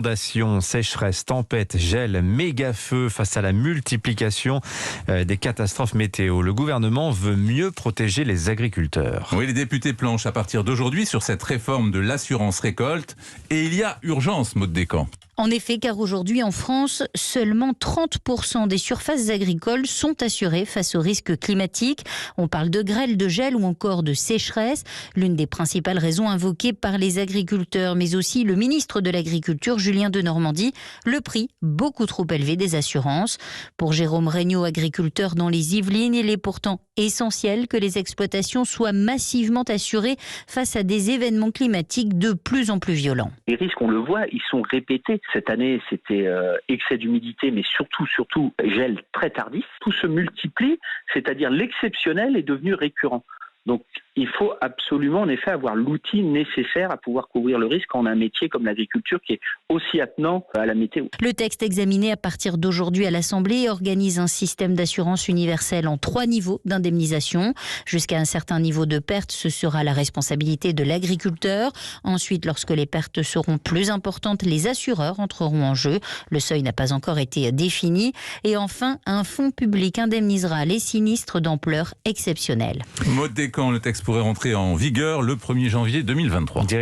Inondations, sécheresse, tempêtes, gel, méga-feux face à la multiplication des catastrophes météo. Le gouvernement veut mieux protéger les agriculteurs. Oui, les députés planchent à partir d'aujourd'hui sur cette réforme de l'assurance récolte. Et il y a urgence, Maud Descamps. En effet, car aujourd'hui en France, seulement 30% des surfaces agricoles sont assurées face aux risques climatiques. On parle de grêle, de gel ou encore de sécheresse. L'une des principales raisons invoquées par les agriculteurs, mais aussi le ministre de l'Agriculture, Julien Denormandie, le prix beaucoup trop élevé des assurances. Pour Jérôme Regnault, agriculteur dans les Yvelines, il est pourtant essentiel que les exploitations soient massivement assurées face à des événements climatiques de plus en plus violents. Les risques, on le voit, ils sont répétés. Cette année, c'était excès d'humidité, mais surtout gel très tardif. Tout se multiplie, c'est-à-dire l'exceptionnel est devenu récurrent. Donc, il faut absolument, en effet, avoir l'outil nécessaire à pouvoir couvrir le risque quand on a un métier comme l'agriculture qui est aussi attenant à la météo. Le texte examiné à partir d'aujourd'hui à l'Assemblée organise un système d'assurance universelle en 3 niveaux d'indemnisation. Jusqu'à un certain niveau de perte, ce sera la responsabilité de l'agriculteur. Ensuite, lorsque les pertes seront plus importantes, les assureurs entreront en jeu. Le seuil n'a pas encore été défini. Et enfin, un fonds public indemnisera les sinistres d'ampleur exceptionnelle. Maud Descamps, le texte pourrait rentrer en vigueur le 1er janvier 2023.